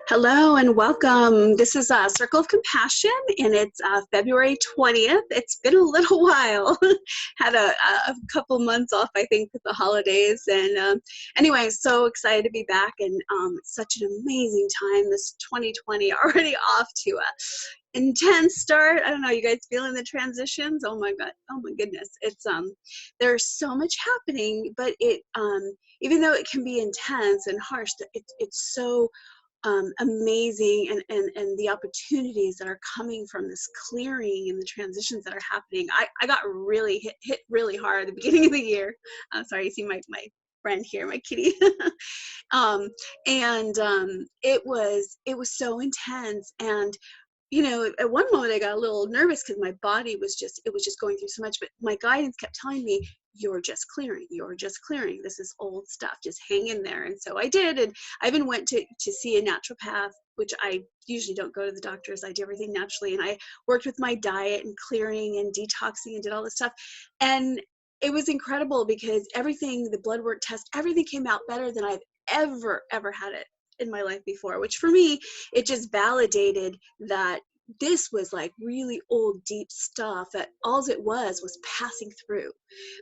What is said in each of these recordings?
Hello and welcome. This is Circle of Compassion, and it's February 20th. It's been a little while. Had a couple months off, I think, with the holidays. And anyway, so excited to be back, and it's such an amazing time. This 2020 already off to a intense start. I don't know, you guys feeling the transitions? Oh my God, oh my goodness. It's there's so much happening, but it even though it can be intense and harsh, it's so amazing, and the opportunities that are coming from this clearing and the transitions that are happening. I got really hit really hard at the beginning of the year. Sorry, you see my friend here, my kitty. It was so intense. And you know, at one moment I got a little nervous because my body was just, it was just going through so much, but my guidance kept telling me, you're just clearing, you're just clearing. This is old stuff, just hang in there. And so I did. And I even went to see a naturopath, which I usually don't go to the doctors. I do everything naturally. And I worked with my diet and clearing and detoxing and did all this stuff. And it was incredible because everything, the blood work test, everything came out better than I've ever had it in my life before, which for me, it just validated that this was like really old, deep stuff that all it was passing through.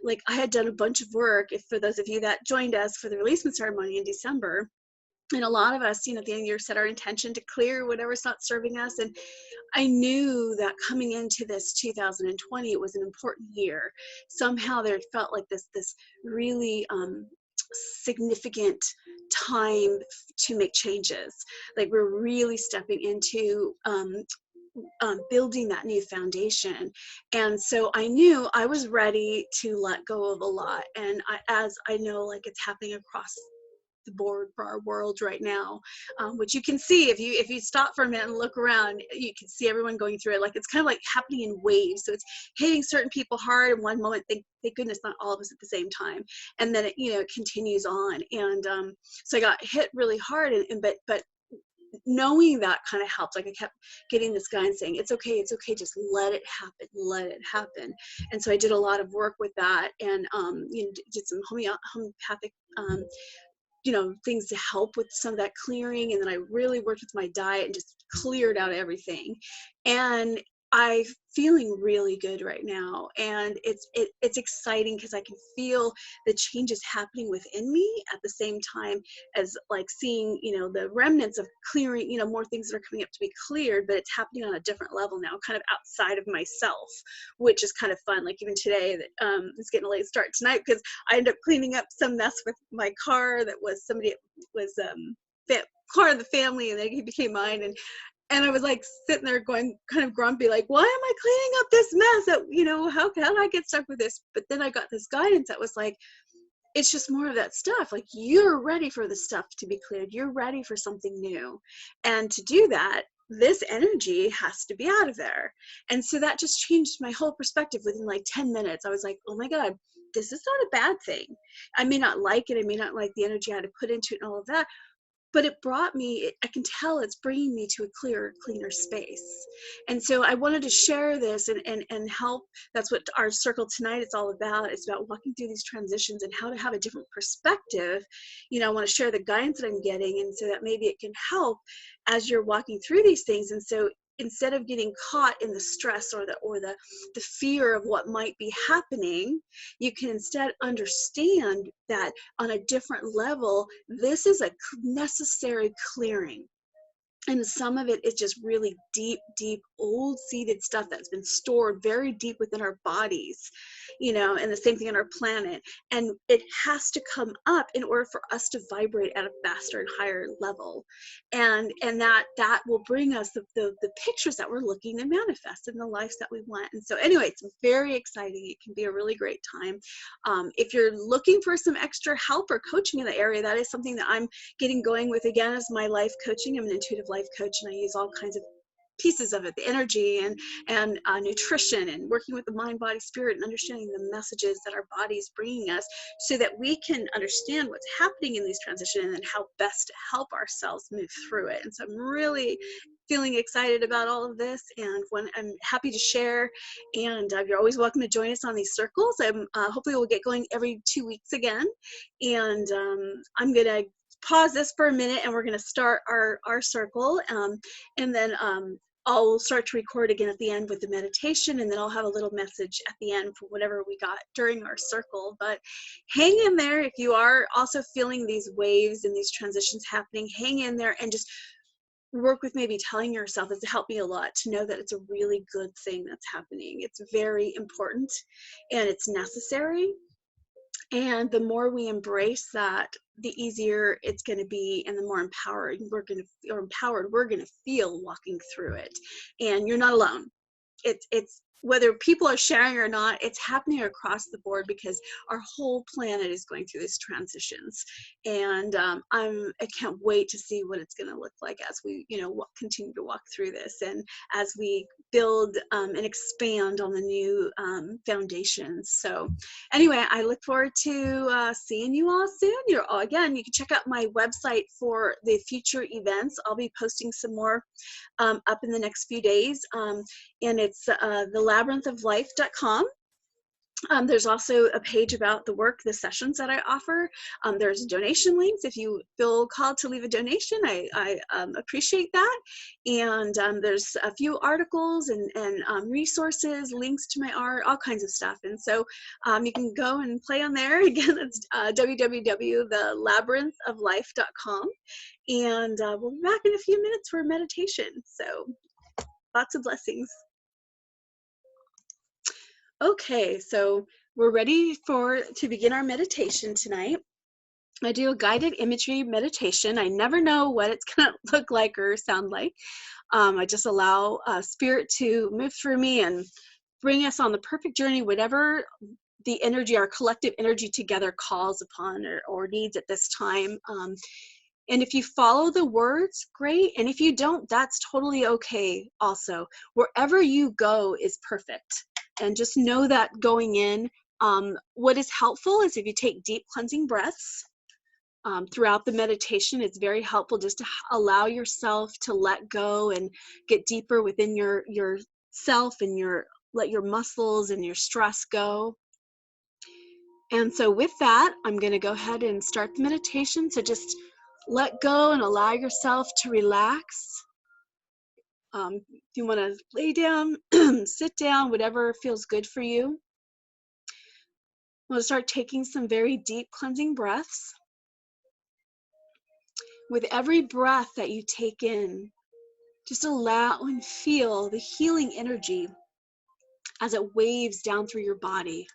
Like I had done a bunch of work, if for those of you that joined us for the releasement ceremony in December, and a lot of us, you know, at the end of the year set our intention to clear whatever's not serving us. And I knew that coming into this 2020, it was an important year. Somehow there felt like this really significant time to make changes. Like we're really stepping into building that new foundation. And so I knew I was ready to let go of a lot. And as I know, like it's happening across the board for our world right now, which you can see if you stop for a minute and look around, you can see everyone going through it. Like it's kind of like happening in waves. So it's hitting certain people hard in one moment. Thank goodness not all of us at the same time, and then it, you know, it continues on. And so I got hit really hard, but knowing that kind of helped. Like I kept getting this guy and saying, it's okay, just let it happen. And so I did a lot of work with that, and you know, did some homeopathic you know, things to help with some of that clearing. And then I really worked with my diet and just cleared out everything. And I'm feeling really good right now. And it's exciting because I can feel the changes happening within me at the same time as like seeing, you know, the remnants of clearing, you know, more things that are coming up to be cleared, but it's happening on a different level now, kind of outside of myself, which is kind of fun. Like even today, that it's getting a late start tonight because I ended up cleaning up some mess with my car that was somebody was car of the family, and then he became mine. And I was like sitting there going kind of grumpy, like, why am I cleaning up this mess? That, you know, how did I get stuck with this? But then I got this guidance that was like, it's just more of that stuff. Like you're ready for the stuff to be cleared. You're ready for something new. And to do that, this energy has to be out of there. And so that just changed my whole perspective within like 10 minutes. I was like, oh my God, this is not a bad thing. I may not like it. I may not like the energy I had to put into it and all of that, but it brought me, I can tell it's bringing me to a clearer, cleaner space. And so I wanted to share this and help. That's what our circle tonight is all about. It's about walking through these transitions and how to have a different perspective. You know, I want to share the guidance that I'm getting, and so that maybe it can help as you're walking through these things. And so instead of getting caught in the stress or the fear of what might be happening, you can instead understand that on a different level, this is a necessary clearing. And some of it is just really deep, old seated stuff that's been stored very deep within our bodies, you know, and the same thing on our planet. And it has to come up in order for us to vibrate at a faster and higher level. And that will bring us the pictures that we're looking to manifest in the lives that we want. And so anyway, it's very exciting. It can be a really great time. If you're looking for some extra help or coaching in the area, that is something that I'm getting going with again as my life coaching. I'm an intuitive life coach, and I use all kinds of pieces of it, the energy and nutrition, and working with the mind, body, spirit, and understanding the messages that our body is bringing us so that we can understand what's happening in these transitions and how best to help ourselves move through it. And so I'm really feeling excited about all of this, and when I'm happy to share. And you're always welcome to join us on these circles. Hopefully we'll get going every 2 weeks again. And I'm gonna pause this for a minute and we're going to start our circle. And then I'll start to record again at the end with the meditation, and then I'll have a little message at the end for whatever we got during our circle. But hang in there if you are also feeling these waves and these transitions happening. Hang in there and just work with maybe telling yourself. It's helped me a lot to know that it's a really good thing that's happening. It's very important and it's necessary. And the more we embrace that, the easier it's going to be, and the more empowered we're going to feel walking through it. And you're not alone. It's whether people are sharing or not, it's happening across the board because our whole planet is going through these transitions. And I can't wait to see what it's going to look like as we, continue to walk through this, and as we build and expand on the new foundations. So anyway, I look forward to seeing you all soon. Again, you can check out my website for the future events. I'll be posting some more up in the next few days. And it's thelabyrinthoflife.com. There's also a page about the work, the sessions that I offer. There's donation links. If you feel called to leave a donation, I appreciate that. And there's a few articles and resources, links to my art, all kinds of stuff. And so you can go and play on there. Again, it's www.thelabyrinthoflife.com. And we'll be back in a few minutes for a meditation. So lots of blessings. Okay, so we're ready to begin our meditation tonight. I do a guided imagery meditation. I never know what it's going to look like or sound like. I just allow spirit to move through me and bring us on the perfect journey, whatever the energy, our collective energy together calls upon or needs at this time. And if you follow the words, great. And if you don't, that's totally okay also. Wherever you go is perfect. And just know that going in, what is helpful is if you take deep cleansing breaths throughout the meditation. It's very helpful just to allow yourself to let go and get deeper within yourself and let your muscles and your stress go. And so with that, I'm going to go ahead and start the meditation. So just let go and allow yourself to relax. If you want to lay down, sit down, whatever feels good for you. We'll start taking some very deep cleansing breaths. With every breath that you take in, just allow and feel the healing energy as it waves down through your body.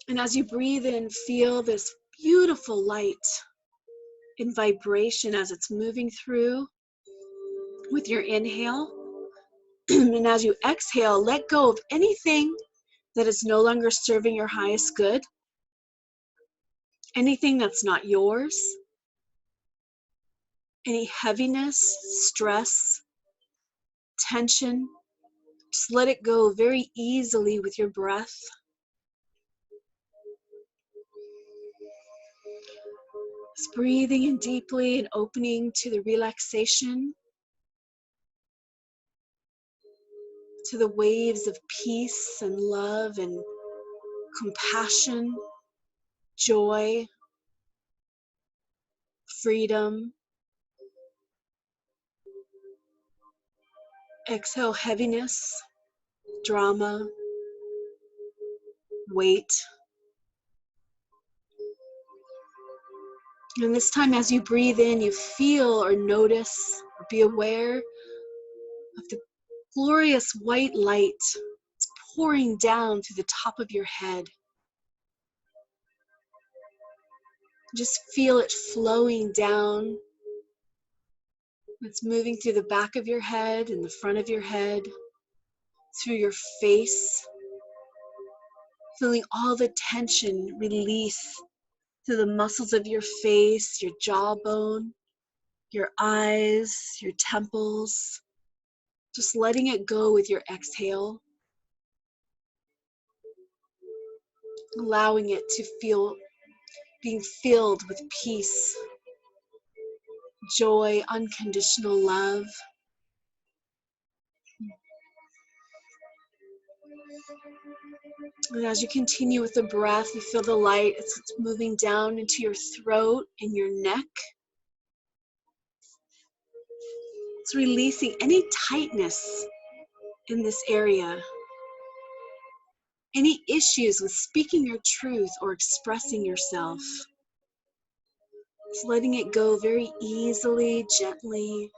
And as you breathe in, feel this beautiful light and vibration as it's moving through with your inhale. And as you exhale, let go of anything that is no longer serving your highest good, anything that's not yours, any heaviness, stress, tension. Just let it go very easily with your breath. Just breathing in deeply and opening to the relaxation, to the waves of peace and love and compassion, joy, freedom. Exhale heaviness, drama, weight. And this time as you breathe in, you feel or notice or be aware of the glorious white light pouring down through the top of your head. Just feel it flowing down. It's moving through the back of your head and the front of your head, through your face, feeling all the tension release through the muscles of your face, your jawbone, your eyes, your temples. Just letting it go with your exhale. Allowing it to feel being filled with peace, joy, unconditional love. And as you continue with the breath, you feel the light as it's moving down into your throat and your neck. It's releasing any tightness in this area, any issues with speaking your truth or expressing yourself. It's letting it go very easily, gently.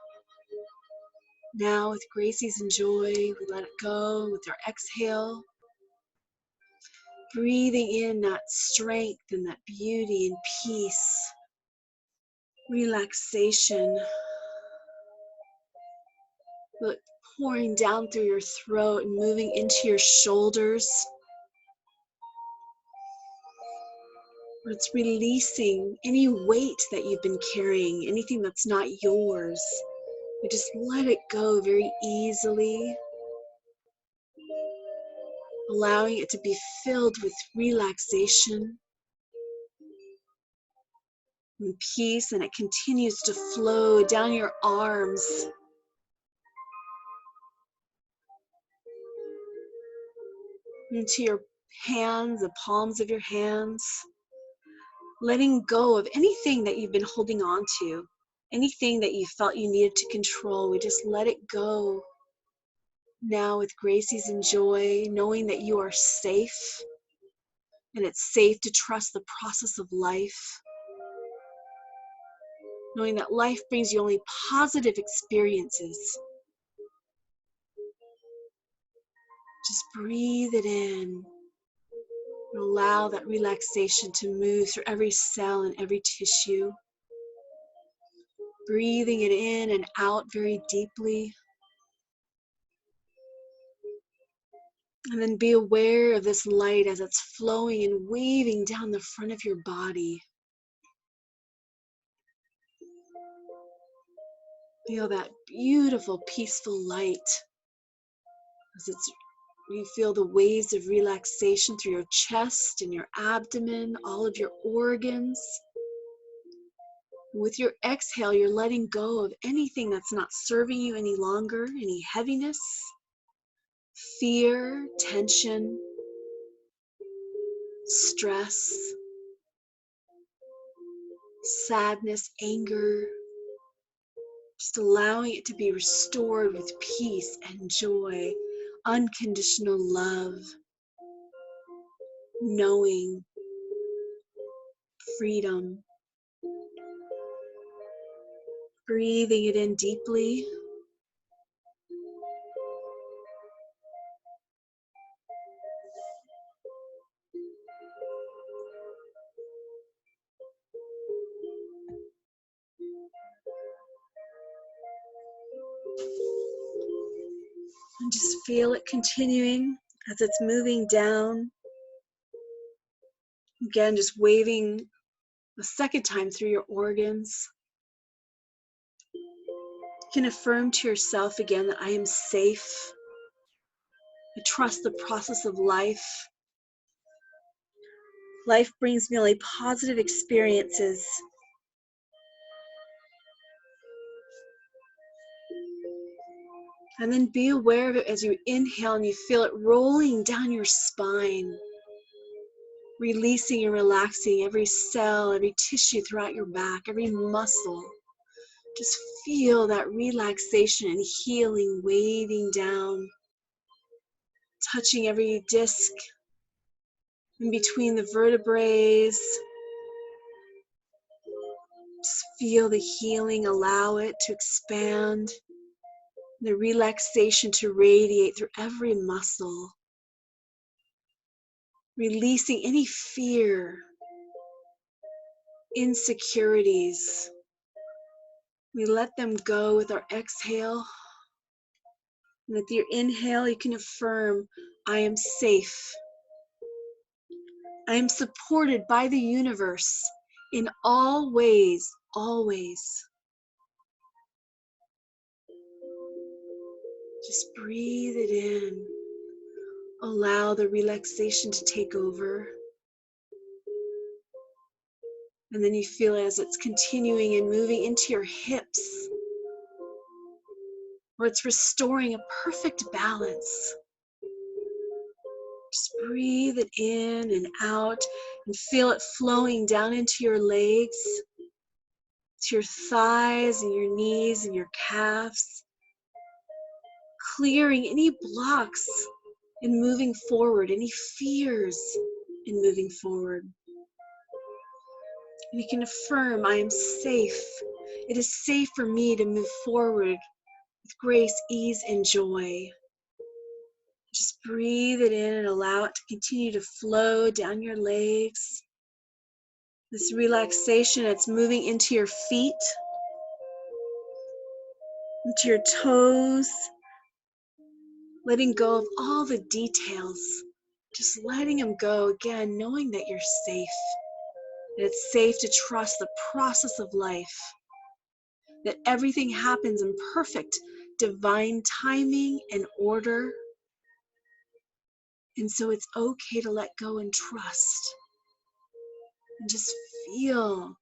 Now with grace, ease, and joy, we let it go with our exhale. Breathing in that strength and that beauty and peace, relaxation. Feel it pouring down through your throat and moving into your shoulders. Where it's releasing any weight that you've been carrying, anything that's not yours. You just let it go very easily, allowing it to be filled with relaxation and peace, and it continues to flow down your arms, into your hands, the palms of your hands, letting go of anything that you've been holding on to, anything that you felt you needed to control. We just let it go now with grace, ease, and joy, knowing that you are safe, and it's safe to trust the process of life, knowing that life brings you only positive experiences. Just breathe it in and allow that relaxation to move through every cell and every tissue. Breathing it in and out very deeply. And then be aware of this light as it's flowing and weaving down the front of your body. Feel that beautiful, peaceful light as you feel the waves of relaxation through your chest and your abdomen, all of your organs. With your exhale, you're letting go of anything that's not serving you any longer, any heaviness, fear, tension, stress, sadness, anger. Just allowing it to be restored with peace and joy, unconditional love, knowing, freedom. Breathing it in deeply. And just feel it continuing as it's moving down. Again, just waving a second time through your organs. You can affirm to yourself again that I am safe. I trust the process of life. Life brings me only positive experiences. And then be aware of it as you inhale and you feel it rolling down your spine, releasing and relaxing every cell, every tissue throughout your back, every muscle. Just feel that relaxation and healing waving down, touching every disc in between the vertebrae. Just feel the healing, allow it to expand, the relaxation to radiate through every muscle, releasing any fear, insecurities. We let them go with our exhale. And with your inhale, you can affirm, I am safe. I am supported by the universe in all ways, always. Just breathe it in. Allow the relaxation to take over. And then you feel as it's continuing and moving into your hips, where it's restoring a perfect balance. Just breathe it in and out and feel it flowing down into your legs, to your thighs and your knees and your calves, clearing any blocks in moving forward, any fears in moving forward. And you can affirm, I am safe. It is safe for me to move forward with grace, ease, and joy. Just breathe it in and allow it to continue to flow down your legs. This relaxation, it's moving into your feet, into your toes, letting go of all the details. Just letting them go again, knowing that you're safe. That it's safe to trust the process of life. That everything happens in perfect divine timing and order. And so it's okay to let go and trust. And just feel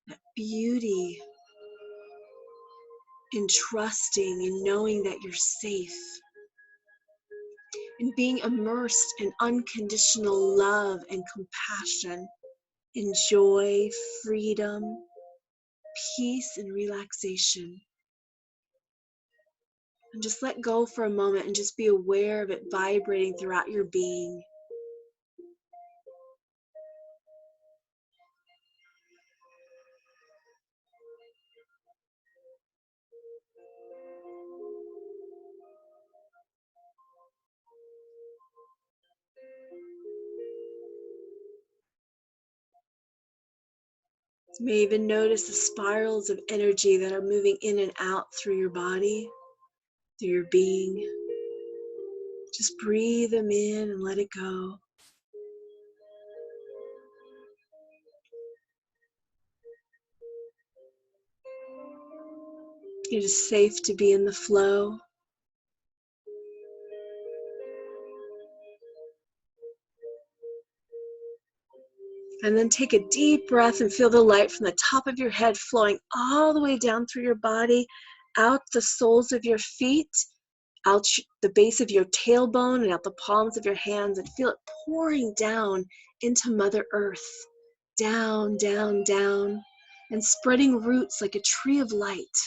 that beauty in trusting and knowing that you're safe. And being immersed in unconditional love and compassion, in joy, freedom, peace, and relaxation. And just let go for a moment and just be aware of it vibrating throughout your being. You may even notice the spirals of energy that are moving in and out through your body, through your being. Just breathe them in and let it go. It is safe to be in the flow. And then take a deep breath and feel the light from the top of your head flowing all the way down through your body, out the soles of your feet, out the base of your tailbone and out the palms of your hands, and feel it pouring down into Mother Earth. Down, down, down, and spreading roots like a tree of light.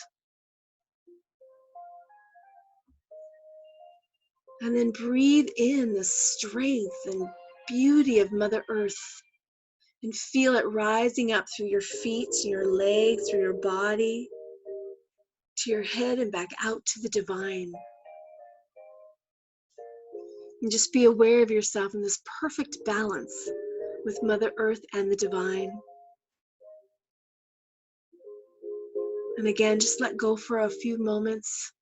And then breathe in the strength and beauty of Mother Earth. And feel it rising up through your feet, to your legs, through your body, to your head and back out to the divine. And just be aware of yourself in this perfect balance with Mother Earth and the divine. And again, just let go for a few moments,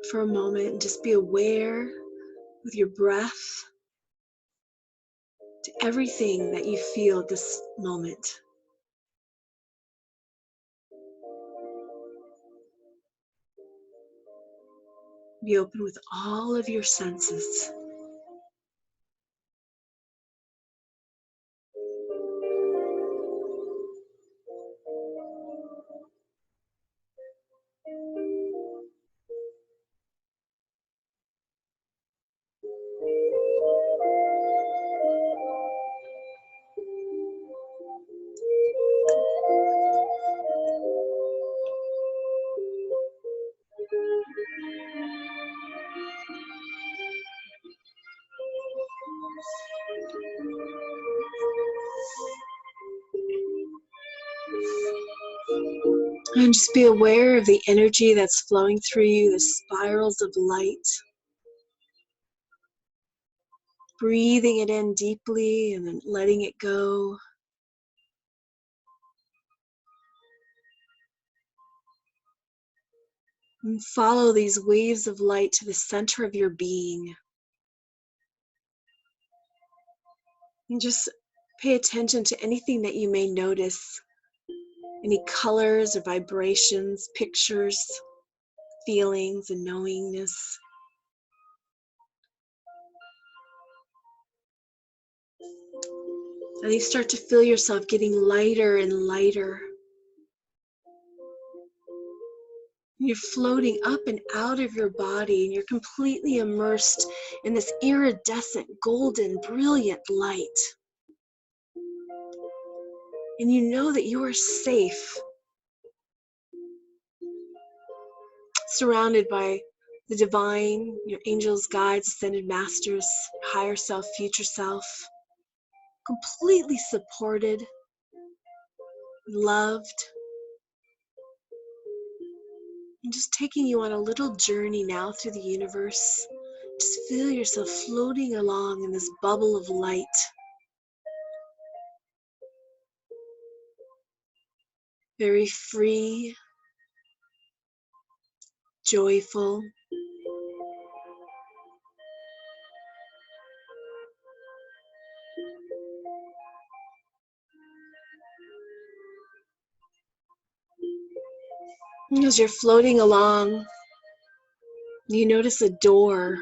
for a moment, and just be aware with your breath to everything that you feel at this moment. Be open with all of your senses. And just be aware of the energy that's flowing through you, the spirals of light. Breathing it in deeply and then letting it go. And follow these waves of light to the center of your being. And just pay attention to anything that you may notice. Any colors or vibrations, pictures, feelings, and knowingness. And you start to feel yourself getting lighter and lighter. You're floating up and out of your body, and you're completely immersed in this iridescent, golden, brilliant light. And you know that you are safe, surrounded by the divine, your angels, guides, ascended masters, higher self, future self, completely supported, loved, and just taking you on a little journey now through the universe. Just feel yourself floating along in this bubble of light. Very free, joyful. And as you're floating along, you notice a door.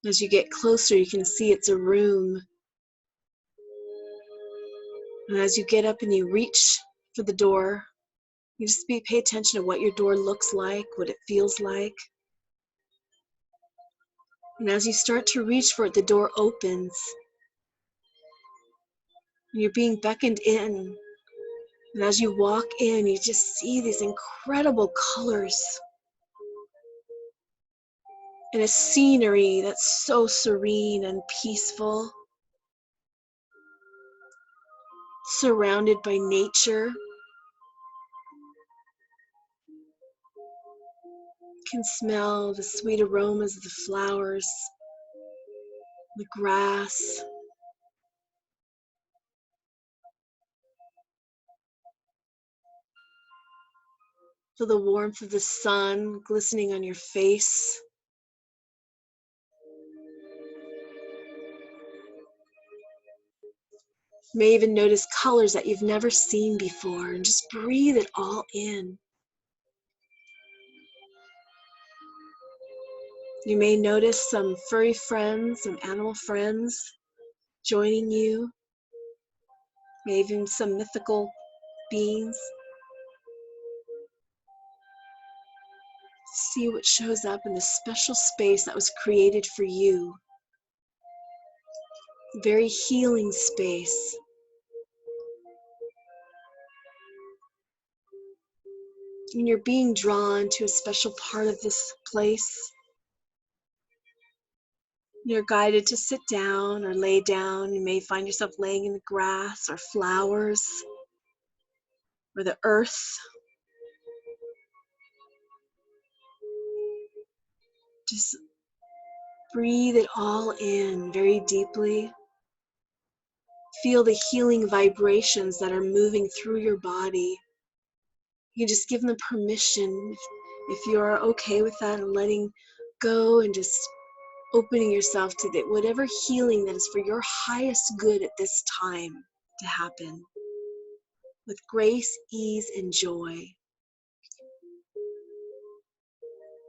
As you get closer, you can see it's a room. And as you get up and you reach for the door, you just pay attention to what your door looks like, what it feels like. And as you start to reach for it, the door opens. And you're being beckoned in. And as you walk in, you just see these incredible colors and a scenery that's so serene and peaceful, surrounded by nature. You can smell the sweet aromas of the flowers, the grass. Feel the warmth of the sun glistening on your face. You may even notice colors that you've never seen before, and just breathe it all in. You may notice some furry friends, some animal friends joining you, maybe even some mythical beings. See what shows up in this special space that was created for you. Very healing space. And you're being drawn to a special part of this place. You're guided to sit down or lay down. You may find yourself laying in the grass or flowers or the earth. Just breathe it all in very deeply. Feel the healing vibrations that are moving through your body. You can just give them permission if you're okay with that, and letting go and just opening yourself to whatever healing that is for your highest good at this time to happen with grace, ease, and joy.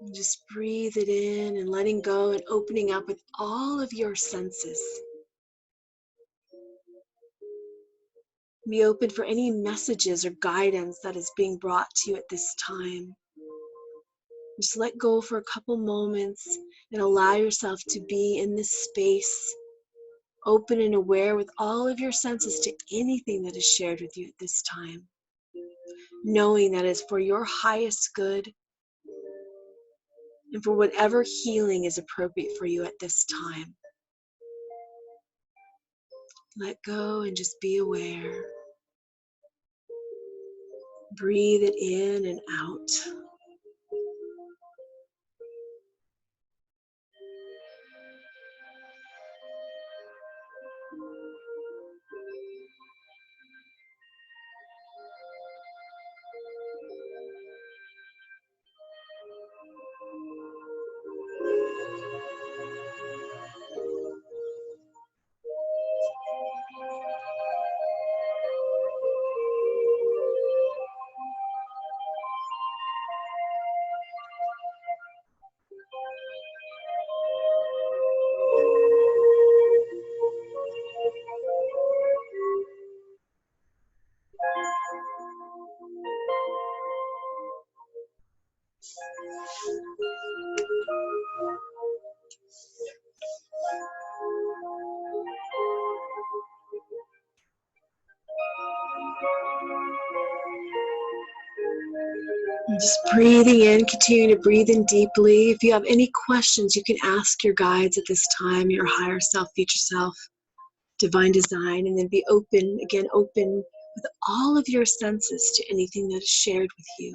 And just breathe it in and letting go and opening up with all of your senses. Be open for any messages or guidance that is being brought to you at this time. Just let go for a couple moments and allow yourself to be in this space, open and aware with all of your senses to anything that is shared with you at this time, knowing that it's for your highest good and for whatever healing is appropriate for you at this time. Let go and just be aware. Breathe it in and out. Just breathing in, continue to breathe in deeply. If you have any questions, you can ask your guides at this time, your higher self, future self, divine design, and then be open, again, open with all of your senses to anything that is shared with you.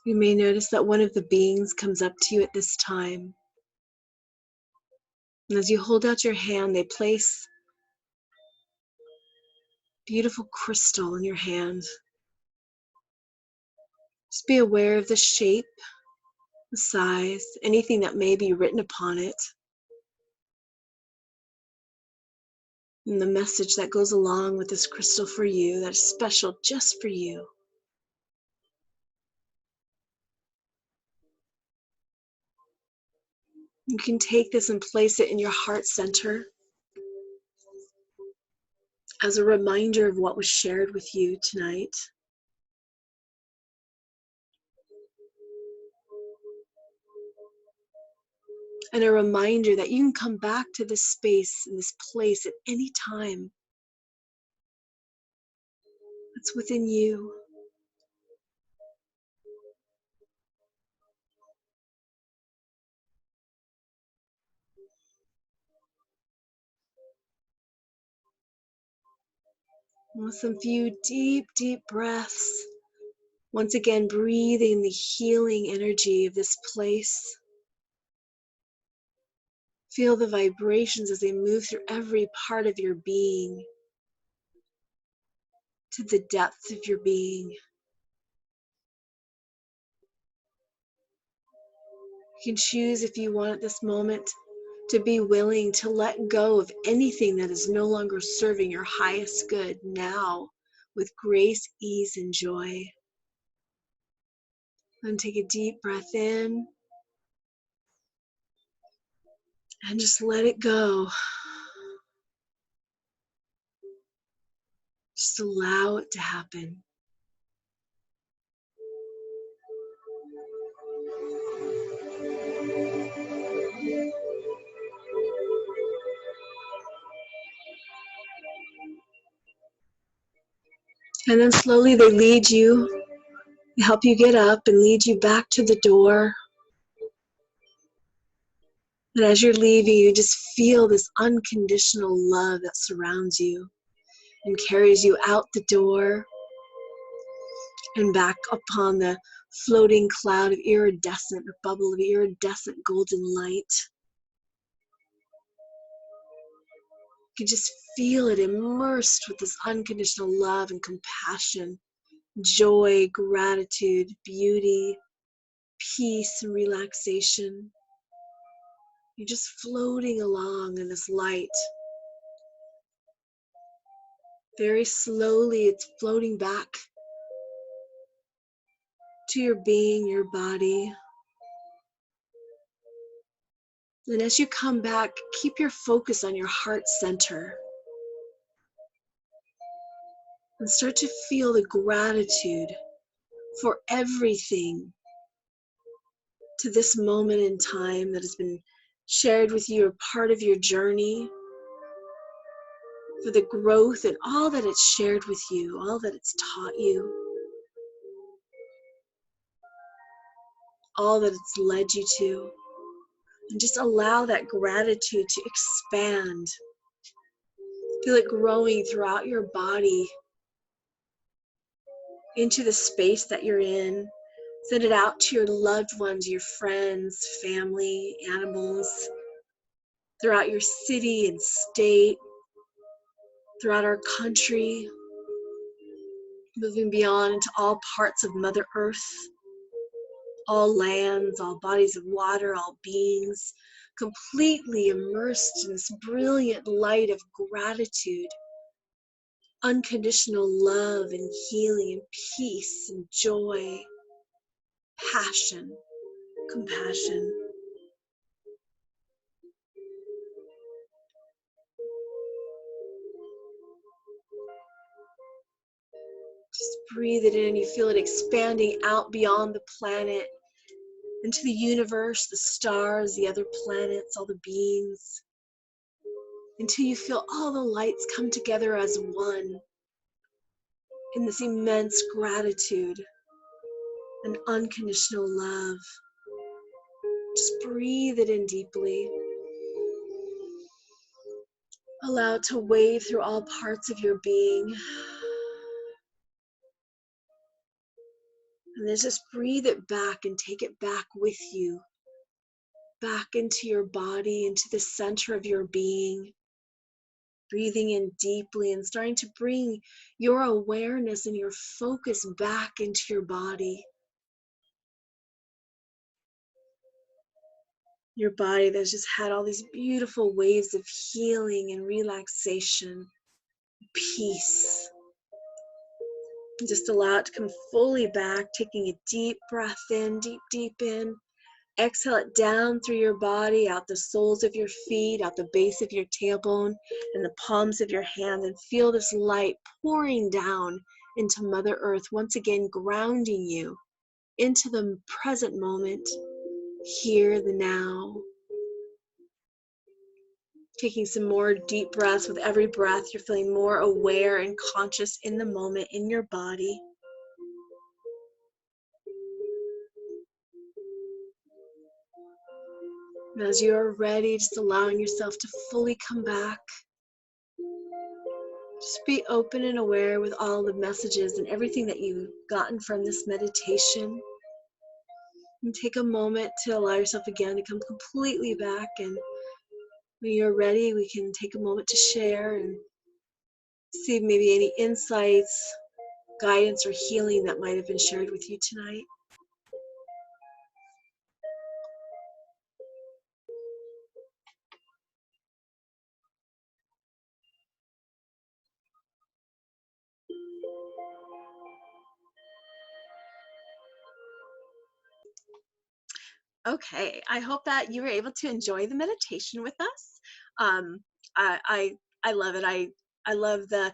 You may notice that one of the beings comes up to you at this time. And as you hold out your hand, they place beautiful crystal in your hand. Just be aware of the shape, the size, anything that may be written upon it, and the message that goes along with this crystal for you that is special just for you. You can take this and place it in your heart center as a reminder of what was shared with you tonight. And a reminder that you can come back to this space and this place at any time. It's within you. With some few deep, deep breaths. Once again, breathing the healing energy of this place. Feel the vibrations as they move through every part of your being, to the depths of your being. You can choose, if you want at this moment, to be willing to let go of anything that is no longer serving your highest good now, with grace, ease, and joy. And take a deep breath in and just let it go. Just allow it to happen. And then slowly they lead you, they help you get up and lead you back to the door. And as you're leaving, you just feel this unconditional love that surrounds you and carries you out the door and back upon the floating cloud of iridescent, or bubble of iridescent golden light. You can just feel it immersed with this unconditional love and compassion, joy, gratitude, beauty, peace, and relaxation. You're just floating along in this light. Very slowly, it's floating back to your being, your body. And as you come back, keep your focus on your heart center. And start to feel the gratitude for everything to this moment in time that has been shared with you, or part of your journey, for the growth and all that it's shared with you, all that it's taught you, all that it's led you to. And just allow that gratitude to expand. Feel it growing throughout your body, into the space that you're in. Send it out to your loved ones, your friends, family, animals, throughout your city and state, throughout our country. moving beyond into all parts of Mother Earth, all lands, all bodies of water, all beings, completely immersed in this brilliant light of gratitude, unconditional love and healing and peace and joy, passion, compassion. Just breathe it in. You feel it expanding out beyond the planet, into the universe, the stars, the other planets, all the beings, until you feel all the lights come together as one in this immense gratitude and unconditional love. Just breathe it in deeply. Allow it to wave through all parts of your being. And then just breathe it back and take it back with you, back into your body, into the center of your being. Breathing in deeply and starting to bring your awareness and your focus back into your body. Your body that's just had all these beautiful waves of healing and relaxation, peace. And just allow it to come fully back, taking a deep breath in, deep in. Exhale it down through your body, out the soles of your feet, out the base of your tailbone, and the palms of your hand, and feel this light pouring down into Mother Earth, once again grounding you into the present moment, here, the now. Taking some more deep breaths. With every breath, you're feeling more aware and conscious in the moment, in your body. And as you're ready, just allowing yourself to fully come back. Just be open and aware with all the messages and everything that you've gotten from this meditation. And take a moment to allow yourself again to come completely back. And when you're ready, we can take a moment to share and see maybe any insights, guidance, or healing that might have been shared with you tonight. Okay, I hope that you were able to enjoy the meditation with us. Um, I love it. I love the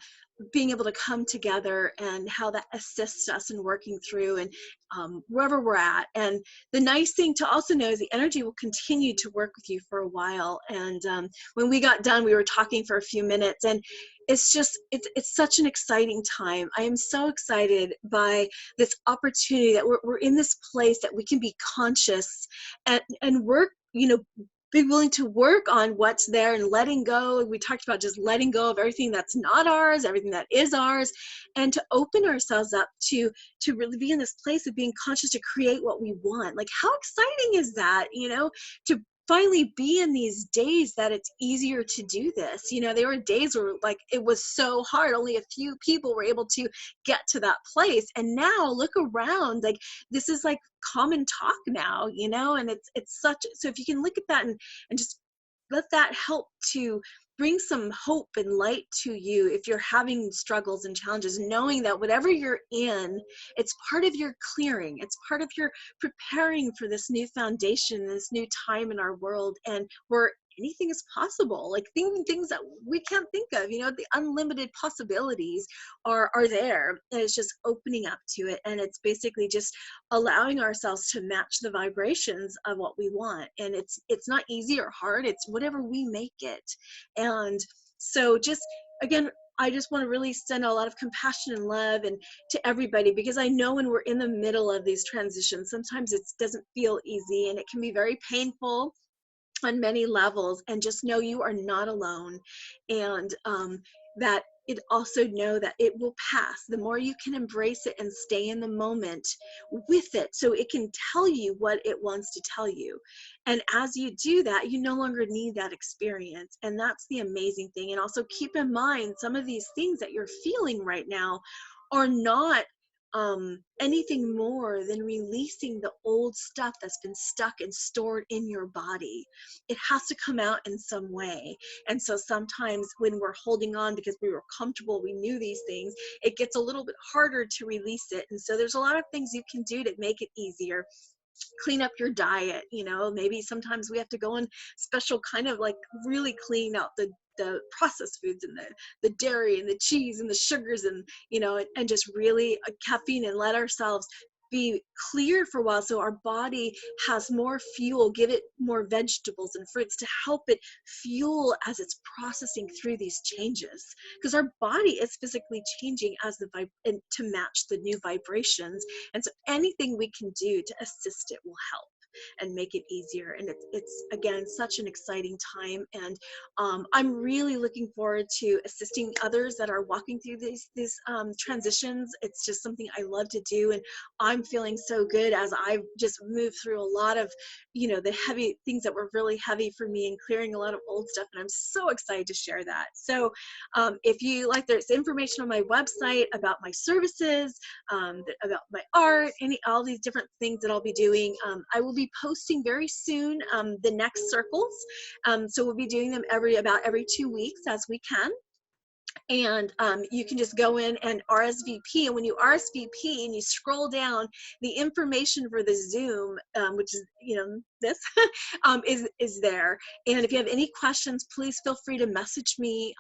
being able to come together and how that assists us in working through and wherever we're at. And the nice thing to also know is the energy will continue to work with you for a while. And when we got done, we were talking for a few minutes, and it's just it's such an exciting time. I am so excited by this opportunity that we're in this place that we can be conscious and work, be willing to work on what's there and letting go. We talked about just letting go of everything that's not ours, everything that is ours, and to open ourselves up to really be in this place of being conscious to create what we want. Like, how exciting is that, to finally be in these days that it's easier to do this. There were days where like it was so hard. Only a few people were able to get to that place. And now look around, like this is like common talk now, and it's such, so if you can look at that and just let that help to bring some hope and light to you if you're having struggles and challenges, knowing that whatever you're in, it's part of your clearing, it's part of your preparing for this new foundation, this new time in our world, and where anything is possible, like things that we can't think of, the unlimited possibilities are there, and it's just opening up to it, and it's basically just allowing ourselves to match the vibrations of what we want. And it's not easy or hard, it's whatever we make it. And so just again, I just want to really send a lot of compassion and love and to everybody, because I know when we're in the middle of these transitions, sometimes it doesn't feel easy and it can be very painful on many levels. And just know you are not alone, and that it also know that it will pass. The more you can embrace it and stay in the moment with it, so it can tell you what it wants to tell you. And as you do that, you no longer need that experience. And that's the amazing thing. And also keep in mind, some of these things that you're feeling right now are not anything more than releasing the old stuff that's been stuck and stored in your body. It has to come out in some way. And so sometimes when we're holding on because we were comfortable, we knew these things, it gets a little bit harder to release it. And so there's a lot of things you can do to make it easier. Clean up your diet, you know, maybe sometimes we have to go on special kind of like really clean out the processed foods and the dairy and the cheese and the sugars and, you know, and just really caffeine, and let ourselves be clear for a while so our body has more fuel, give it more vegetables and fruits to help it fuel as it's processing through these changes, because our body is physically changing as the and to match the new vibrations. And so anything we can do to assist it will help and make it easier. And it's again such an exciting time, and I'm really looking forward to assisting others that are walking through these transitions. It's just something I love to do, and I'm feeling so good as I've just moved through a lot of, you know, the heavy things that were really heavy for me and clearing a lot of old stuff, and I'm so excited to share that. So if you like, there's information on my website about my services, about my art, all these different things that I'll be doing. I will be posting very soon the next circles. So we'll be doing them about every 2 weeks as we can. And you can just go in and RSVP. And when you RSVP and you scroll down, the information for the Zoom, which is, you know, this, is there. And if you have any questions, please feel free to message me.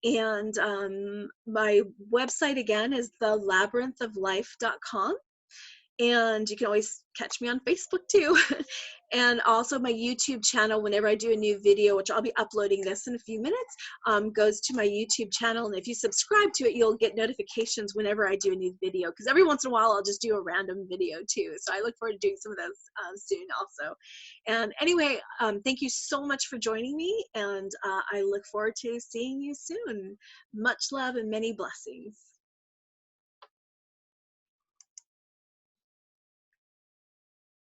And my website again is thelabyrinthoflife.com. And you can always catch me on Facebook too. And also my YouTube channel, whenever I do a new video, which I'll be uploading this in a few minutes, goes to my YouTube channel. And if you subscribe to it, you'll get notifications whenever I do a new video, because every once in a while I'll just do a random video too. So I look forward to doing some of those soon also. And anyway, thank you so much for joining me, and I look forward to seeing you soon. Much love and many blessings.